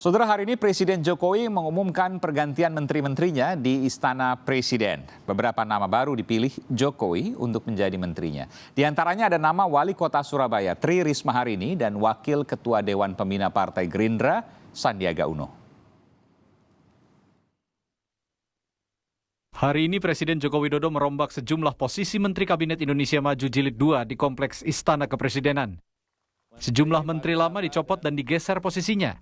Saudara, hari ini Presiden Jokowi mengumumkan pergantian menteri-menterinya di Istana Presiden. Beberapa nama baru dipilih Jokowi untuk menjadi menterinya. Di antaranya ada nama Wali Kota Surabaya Tri Risma Harini dan Wakil Ketua Dewan Pembina Partai Gerindra Sandiaga Uno. Hari ini Presiden Joko Widodo merombak sejumlah posisi Menteri Kabinet Indonesia Maju Jilid 2 di Kompleks Istana Kepresidenan. Sejumlah menteri lama dicopot dan digeser posisinya.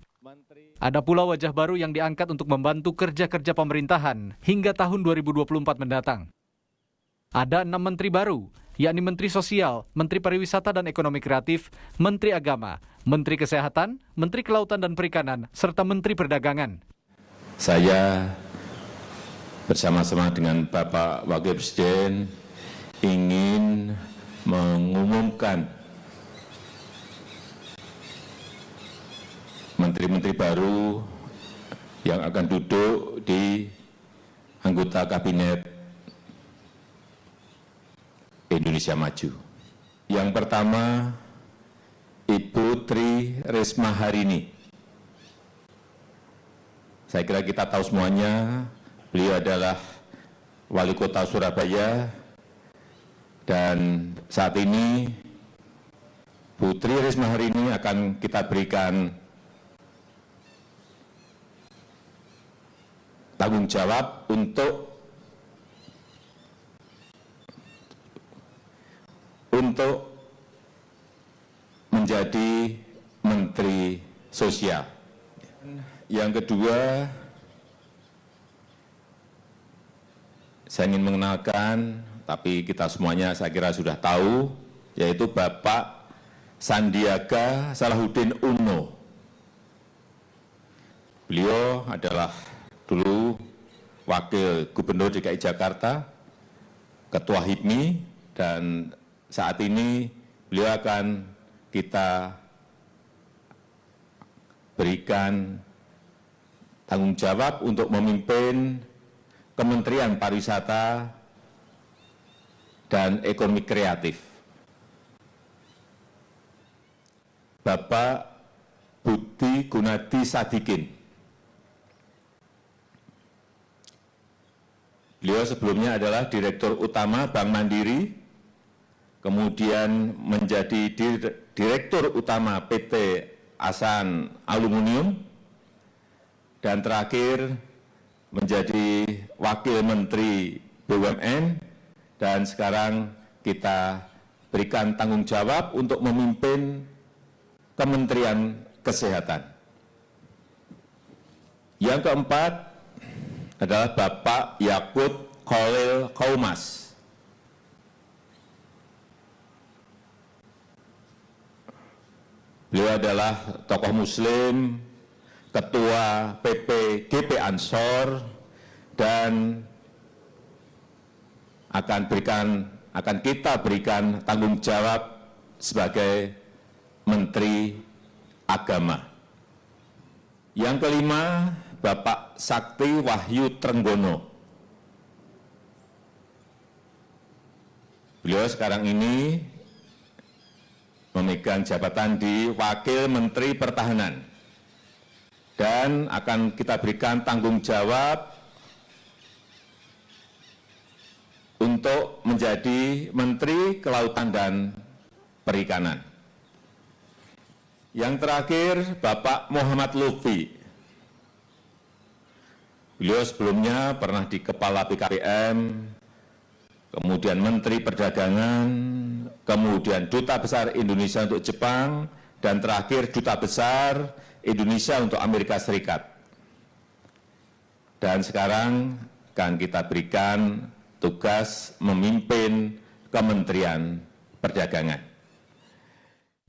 Ada pula wajah baru yang diangkat untuk membantu kerja-kerja pemerintahan hingga tahun 2024 mendatang. Ada 6 menteri baru, yakni Menteri Sosial, Menteri Pariwisata dan Ekonomi Kreatif, Menteri Agama, Menteri Kesehatan, Menteri Kelautan dan Perikanan, serta Menteri Perdagangan. Saya bersama-sama dengan Bapak Wakil Presiden ingin mengumumkan menteri-menteri baru yang akan duduk di anggota Kabinet Indonesia Maju. Yang pertama, Ibu Tri Risma Harini. Saya kira kita tahu semuanya, beliau adalah Wali Kota Surabaya dan saat ini Bu Tri Risma Harini akan kita berikan tanggung jawab untuk menjadi Menteri Sosial. Yang kedua, saya ingin mengenalkan, tapi kita semuanya saya kira sudah tahu, yaitu Bapak Sandiaga Salahuddin Uno. Beliau adalah dulu Wakil Gubernur DKI Jakarta, Ketua HIPMI, dan saat ini beliau akan kita berikan tanggung jawab untuk memimpin Kementerian Pariwisata dan Ekonomi Kreatif. Bapak Budi Gunadi Sadikin. Beliau sebelumnya adalah Direktur Utama Bank Mandiri, kemudian menjadi Direktur Utama PT Asan Aluminium, dan terakhir menjadi Wakil Menteri BUMN, dan sekarang kita berikan tanggung jawab untuk memimpin Kementerian Kesehatan. Yang keempat adalah Bapak Yakut Khalil Qaumas. Beliau adalah tokoh Muslim, Ketua PPGP Ansor, dan akan kita berikan tanggung jawab sebagai Menteri Agama. Yang kelima, Bapak Sakti Wahyu Trenggono. Beliau sekarang ini memegang jabatan di Wakil Menteri Pertahanan dan akan kita berikan tanggung jawab untuk menjadi Menteri Kelautan dan Perikanan. Yang terakhir, Bapak Muhammad Lutfi. Beliau sebelumnya pernah di Kepala BKPM, kemudian Menteri Perdagangan, kemudian Duta Besar Indonesia untuk Jepang, dan terakhir Duta Besar Indonesia untuk Amerika Serikat. Dan sekarang akan kita berikan tugas memimpin Kementerian Perdagangan.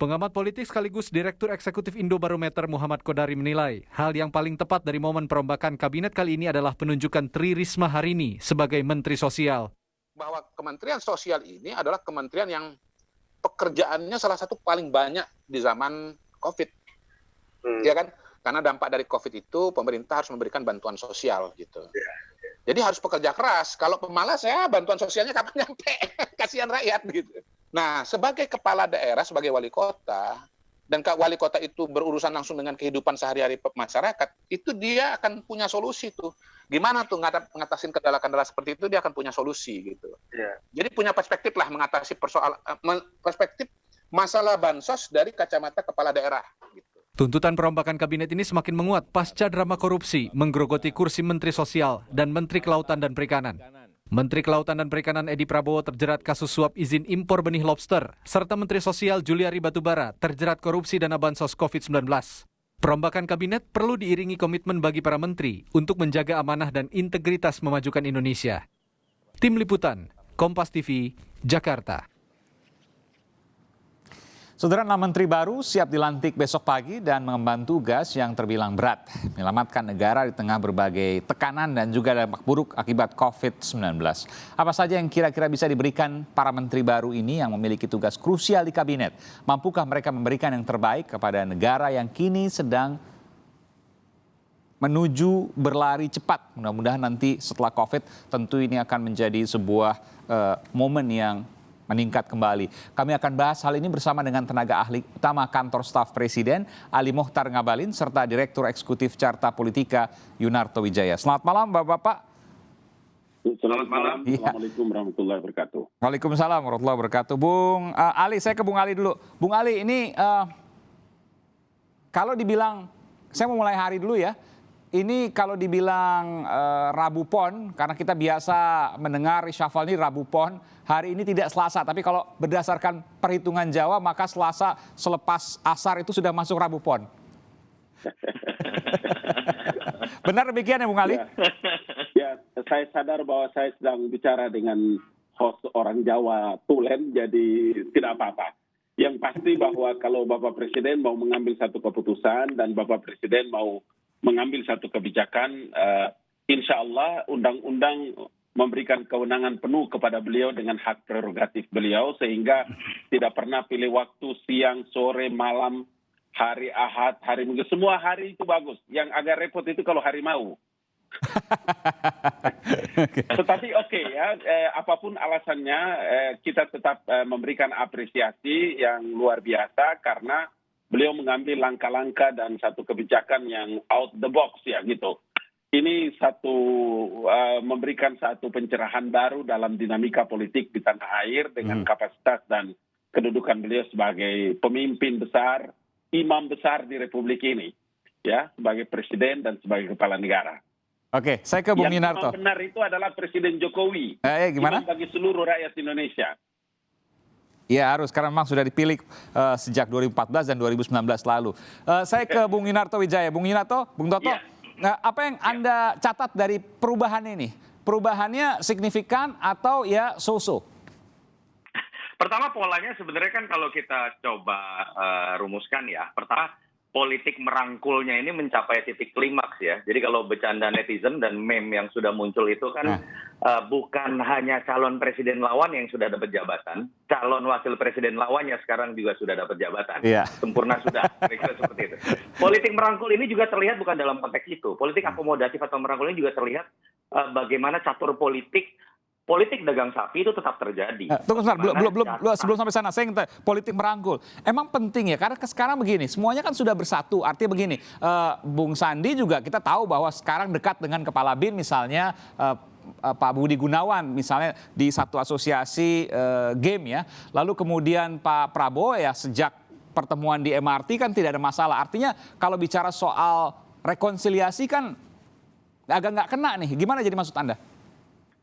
Pengamat politik sekaligus Direktur Eksekutif Indobarometer Muhammad Kodari menilai, hal yang paling tepat dari momen perombakan kabinet kali ini adalah penunjukan Tri Risma Harini sebagai Menteri Sosial. Bahwa Kementerian Sosial ini adalah kementerian yang pekerjaannya salah satu paling banyak di zaman COVID. Ya kan? Karena dampak dari COVID itu pemerintah harus memberikan bantuan sosial gitu. Jadi harus pekerja keras. Kalau pemalas ya bantuan sosialnya kapan nyampe? Kasihan rakyat gitu. Nah, sebagai kepala daerah, sebagai wali kota, dan wali kota itu berurusan langsung dengan kehidupan sehari-hari masyarakat, itu dia akan punya solusi tuh. Gimana tuh ngatasin kendala-kendala seperti itu, dia akan punya solusi gitu. Yeah. Jadi punya perspektif lah mengatasi perspektif masalah bansos dari kacamata kepala daerah. Gitu. Tuntutan perombakan kabinet ini semakin menguat pasca drama korupsi menggerogoti kursi Menteri Sosial dan Menteri Kelautan dan Perikanan. Menteri Kelautan dan Perikanan Edi Prabowo terjerat kasus suap izin impor benih lobster, serta Menteri Sosial Juliari Batubara terjerat korupsi dana bansos COVID-19. Perombakan kabinet perlu diiringi komitmen bagi para menteri untuk menjaga amanah dan integritas memajukan Indonesia. Tim Liputan, Kompas TV, Jakarta. Saudara, 6 menteri baru siap dilantik besok pagi dan mengemban tugas yang terbilang berat, menyelamatkan negara di tengah berbagai tekanan dan juga dampak buruk akibat COVID-19. Apa saja yang kira-kira bisa diberikan para menteri baru ini yang memiliki tugas krusial di kabinet? Mampukah mereka memberikan yang terbaik kepada negara yang kini sedang menuju berlari cepat? Mudah-mudahan nanti setelah COVID tentu ini akan menjadi sebuah momen yang meningkat kembali. Kami akan bahas hal ini bersama dengan tenaga ahli utama Kantor Staf Presiden, Ali Mohtar Ngabalin, serta Direktur Eksekutif Carta Politika, Yunarto Wijaya. Selamat malam, Bapak-Bapak. Selamat malam. Assalamualaikum warahmatullahi wabarakatuh. Waalaikumsalam warahmatullahi wabarakatuh. Bung Ali, saya ke Bung Ali dulu. Bung Ali, ini kalau dibilang, saya mau mulai hari dulu ya. Ini kalau dibilang Rabu Pon, karena kita biasa mendengar reshuffle ini Rabu Pon, hari ini tidak Selasa. Tapi kalau berdasarkan perhitungan Jawa, maka Selasa selepas asar itu sudah masuk Rabu Pon. Benar demikian ya Bung Ali? Ya, saya sadar bahwa saya sedang bicara dengan host orang Jawa tulen, jadi tidak apa-apa. Yang pasti bahwa kalau Bapak Presiden mau mengambil satu keputusan dan Bapak Presiden mau mengambil satu kebijakan, insya Allah undang-undang memberikan kewenangan penuh kepada beliau dengan hak prerogatif beliau, sehingga tidak pernah pilih waktu siang, sore, malam, hari Ahad, hari Minggu. Semua hari itu bagus. Yang agak repot itu kalau hari mau. Tetapi oke ya, apapun alasannya, kita tetap memberikan apresiasi yang luar biasa karena beliau mengambil langkah-langkah dan satu kebijakan yang out the box ya gitu. Ini memberikan satu pencerahan baru dalam dinamika politik di tanah air dengan kapasitas dan kedudukan beliau sebagai pemimpin besar, imam besar di Republik ini, ya, sebagai presiden dan sebagai kepala negara. Oke, saya ke Bung Yunarto. Yang benar itu adalah Presiden Jokowi, gimana? imam bagi seluruh rakyat Indonesia. Ya harus, karena memang sudah dipilih sejak 2014 dan 2019 lalu. Saya ke Bung Yunarto Wijaya. Bung Yunarto, Bung Toto, apa yang Anda catat dari perubahan ini? Perubahannya signifikan atau ya so-so? Pertama polanya sebenarnya kan kalau kita coba rumuskan ya, pertama politik merangkulnya ini mencapai titik klimaks ya. Jadi kalau bercanda netizen dan meme yang sudah muncul itu kan bukan hanya calon presiden lawan yang sudah dapat jabatan, calon wakil presiden lawannya sekarang juga sudah dapat jabatan. Sempurna sudah, kira-kira seperti itu. Politik merangkul ini juga terlihat bukan dalam konteks itu. Politik akomodatif atau merangkul ini juga terlihat bagaimana catur politik dagang sapi itu tetap terjadi. Tunggu sebentar, sebelum sampai sana, saya ingin tanya, politik merangkul. Emang penting ya, karena sekarang begini, semuanya kan sudah bersatu. Artinya begini, Bung Sandi juga kita tahu bahwa sekarang dekat dengan Kepala BIN misalnya, Pak Budi Gunawan misalnya di satu asosiasi game ya. Lalu kemudian Pak Prabowo ya sejak pertemuan di MRT kan tidak ada masalah. Artinya kalau bicara soal rekonsiliasi kan agak nggak kena nih. Gimana jadi maksud Anda?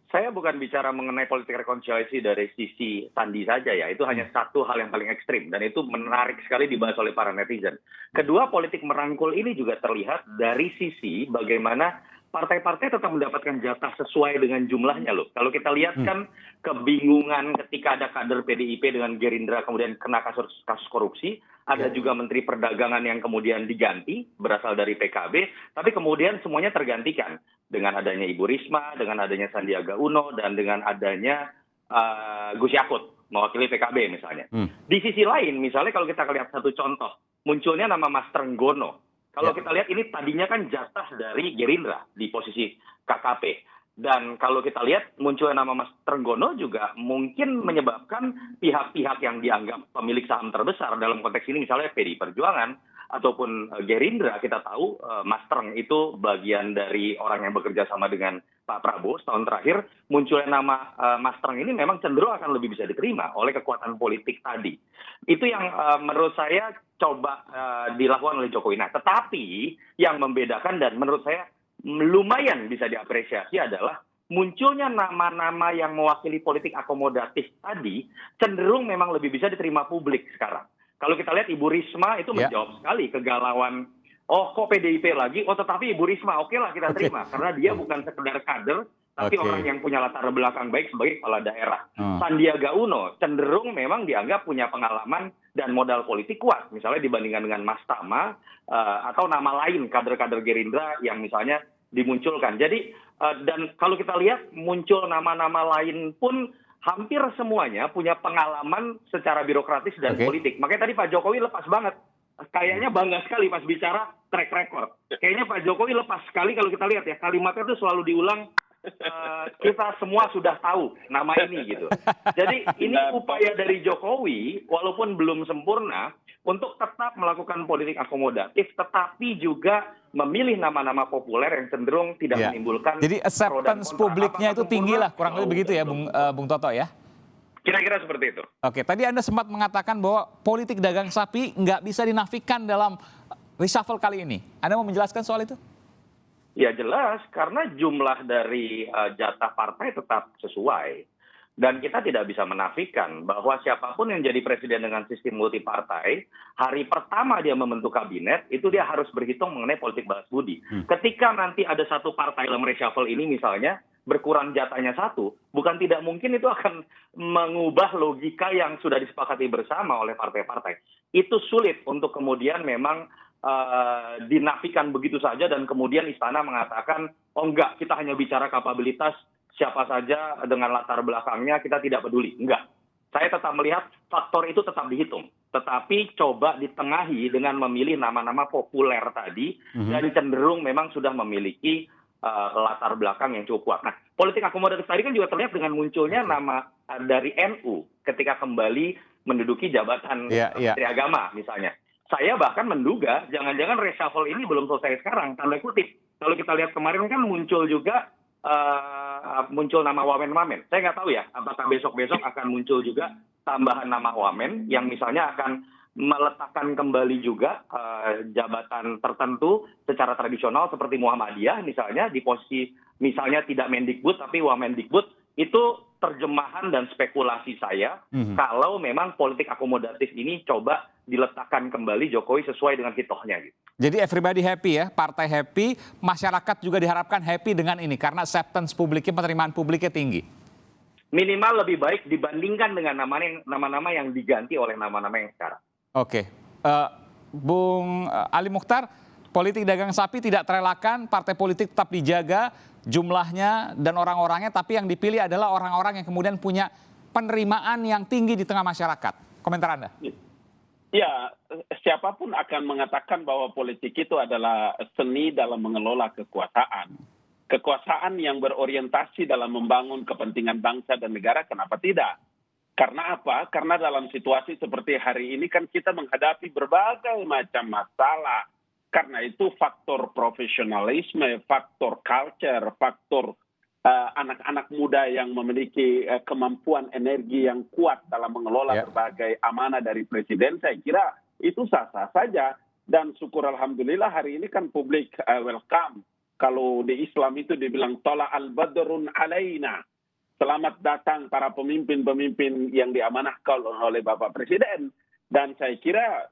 Saya bukan bicara mengenai politik rekonsiliasi dari sisi Sandi saja ya. Itu hanya satu hal yang paling ekstrim. Dan itu menarik sekali dibahas oleh para netizen. Kedua, politik merangkul ini juga terlihat dari sisi bagaimana partai-partai tetap mendapatkan jatah sesuai dengan jumlahnya loh. Kalau kita lihat kan kebingungan ketika ada kader PDIP dengan Gerindra kemudian kena kasus korupsi. Ada juga Menteri Perdagangan yang kemudian diganti berasal dari PKB. Tapi kemudian semuanya tergantikan. Dengan adanya Ibu Risma, dengan adanya Sandiaga Uno, dan dengan adanya Gus Yakut, mewakili PKB misalnya. Di sisi lain, misalnya kalau kita lihat satu contoh, munculnya nama Mas Trenggono. Kalau kita lihat ini tadinya kan jatah dari Gerindra di posisi KKP. Dan kalau kita lihat munculnya nama Mas Trenggono juga mungkin menyebabkan pihak-pihak yang dianggap pemilik saham terbesar dalam konteks ini misalnya PDI Perjuangan ataupun Gerindra, kita tahu Mas Treng itu bagian dari orang yang bekerja sama dengan Pak Prabowo setahun terakhir. Munculnya nama Mas Treng ini memang cenderung akan lebih bisa diterima oleh kekuatan politik tadi. Itu yang menurut saya coba dilakukan oleh Jokowi. Nah, tetapi yang membedakan dan menurut saya lumayan bisa diapresiasi adalah munculnya nama-nama yang mewakili politik akomodatif tadi cenderung memang lebih bisa diterima publik sekarang. Kalau kita lihat Ibu Risma itu menjawab sekali kegalauan, oh kok PDIP lagi, oh tetapi Ibu Risma oke lah kita terima, karena dia bukan sekedar kader, tapi orang yang punya latar belakang baik sebagai kepala daerah. Sandiaga Uno cenderung memang dianggap punya pengalaman dan modal politik kuat, misalnya dibandingkan dengan Mas Tama atau nama lain kader-kader Gerindra yang misalnya dimunculkan. Jadi dan kalau kita lihat muncul nama-nama lain pun hampir semuanya punya pengalaman secara birokratis dan politik. Makanya tadi Pak Jokowi lepas banget. Kayaknya bangga sekali pas bicara track record. Kayaknya Pak Jokowi lepas sekali kalau kita lihat ya, kalimatnya itu selalu diulang, kita semua sudah tahu nama ini gitu. Jadi ini upaya dari Jokowi, walaupun belum sempurna, untuk tetap melakukan politik akomodatif, tetapi juga memilih nama-nama populer yang cenderung tidak menimbulkan. Jadi acceptance publiknya itu tinggi lah, kurang lebih begitu ya, Bung Toto ya? Kira-kira seperti itu. Oke, tadi Anda sempat mengatakan bahwa politik dagang sapi nggak bisa dinafikan dalam reshuffle kali ini. Anda mau menjelaskan soal itu? Ya jelas, karena jumlah dari jatah partai tetap sesuai. Dan kita tidak bisa menafikan bahwa siapapun yang jadi presiden dengan sistem multipartai, hari pertama dia membentuk kabinet, itu dia harus berhitung mengenai politik balas budi. Ketika nanti ada satu partai dalam reshuffle ini misalnya, berkurang jatahnya satu, bukan tidak mungkin itu akan mengubah logika yang sudah disepakati bersama oleh partai-partai. Itu sulit untuk kemudian memang dinafikan begitu saja dan kemudian istana mengatakan, oh enggak, kita hanya bicara kapabilitas siapa saja dengan latar belakangnya, kita tidak peduli. Enggak. Saya tetap melihat faktor itu tetap dihitung. Tetapi coba ditengahi dengan memilih nama-nama populer tadi dan cenderung memang sudah memiliki latar belakang yang cukup kuat. Nah, politik akomodatif tadi kan juga terlihat dengan munculnya nama dari NU ketika kembali menduduki jabatan Menteri Agama misalnya. Saya bahkan menduga jangan-jangan reshuffle ini belum selesai sekarang, tanda kutip. Kalau kita lihat kemarin kan muncul juga muncul nama Wamen. Saya nggak tahu ya, apakah besok-besok akan muncul juga tambahan nama Wamen yang misalnya akan meletakkan kembali juga jabatan tertentu secara tradisional seperti Muhammadiyah misalnya di posisi misalnya tidak Mendikbud tapi Wamendikbud. Itu terjemahan dan spekulasi saya kalau memang politik akomodatif ini coba diletakkan kembali Jokowi sesuai dengan hitohnya gitu. Jadi everybody happy ya, partai happy, masyarakat juga diharapkan happy dengan ini karena acceptance publiknya, penerimaan publiknya tinggi. Minimal lebih baik dibandingkan dengan nama-nama yang diganti oleh nama-nama yang sekarang. Oke, Bung Ali Mukhtar, politik dagang sapi tidak terelakkan, partai politik tetap dijaga jumlahnya dan orang-orangnya, tapi yang dipilih adalah orang-orang yang kemudian punya penerimaan yang tinggi di tengah masyarakat. Komentar Anda? Ya, siapapun akan mengatakan bahwa politik itu adalah seni dalam mengelola kekuasaan. Kekuasaan yang berorientasi dalam membangun kepentingan bangsa dan negara, kenapa tidak? Karena apa? Karena dalam situasi seperti hari ini kan kita menghadapi berbagai macam masalah. Karena itu faktor profesionalisme, faktor culture, faktor anak-anak muda yang memiliki kemampuan energi yang kuat dalam mengelola berbagai amanah dari presiden, saya kira itu sah-sah saja. Dan syukur alhamdulillah hari ini kan publik welcome. Kalau di Islam itu dibilang tola al-badrun alaina. Selamat datang para pemimpin-pemimpin yang diamanahkan oleh Bapak Presiden. Dan saya kira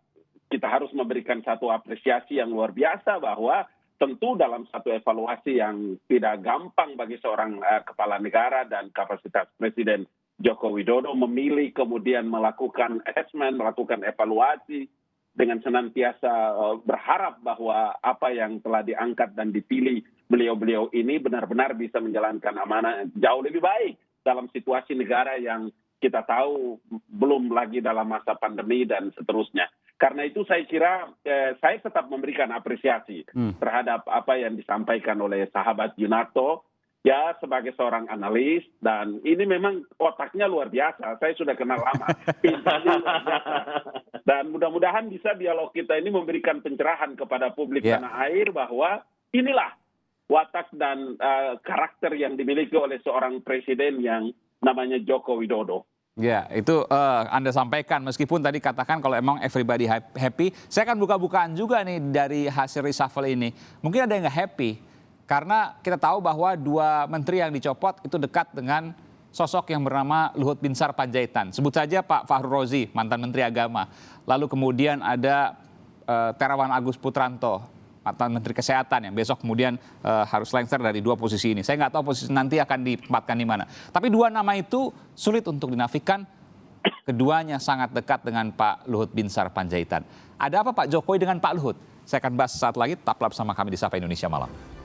kita harus memberikan satu apresiasi yang luar biasa bahwa tentu dalam satu evaluasi yang tidak gampang bagi seorang kepala negara dan kapasitas Presiden Joko Widodo memilih kemudian melakukan assessment, melakukan evaluasi dengan senantiasa berharap bahwa apa yang telah diangkat dan dipilih beliau-beliau ini benar-benar bisa menjalankan amanah jauh lebih baik dalam situasi negara yang kita tahu belum lagi dalam masa pandemi dan seterusnya. Karena itu saya kira saya tetap memberikan apresiasi terhadap apa yang disampaikan oleh sahabat Yunarto ya sebagai seorang analis, dan ini memang otaknya luar biasa. Saya sudah kenal lama. Pintarnya luar biasa. Dan mudah-mudahan bisa dialog kita ini memberikan pencerahan kepada publik tanah air bahwa inilah watak dan karakter yang dimiliki oleh seorang presiden yang namanya Joko Widodo. Ya, itu Anda sampaikan, meskipun tadi katakan kalau emang everybody happy, saya akan buka-bukaan juga nih dari hasil reshuffle ini. Mungkin ada yang nggak happy, karena kita tahu bahwa 2 menteri yang dicopot itu dekat dengan sosok yang bernama Luhut Binsar Panjaitan. Sebut saja Pak Fahru Rozi, mantan Menteri Agama. Lalu kemudian ada Terawan Agus Putranto, mantan Menteri Kesehatan, yang besok kemudian harus lengser dari 2 posisi ini. Saya nggak tahu posisi nanti akan ditempatkan di mana. Tapi 2 nama itu sulit untuk dinafikan. Keduanya sangat dekat dengan Pak Luhut Binsar Panjaitan. Ada apa Pak Jokowi dengan Pak Luhut? Saya akan bahas saat lagi, tetaplah bersama kami di Sapa Indonesia Malam.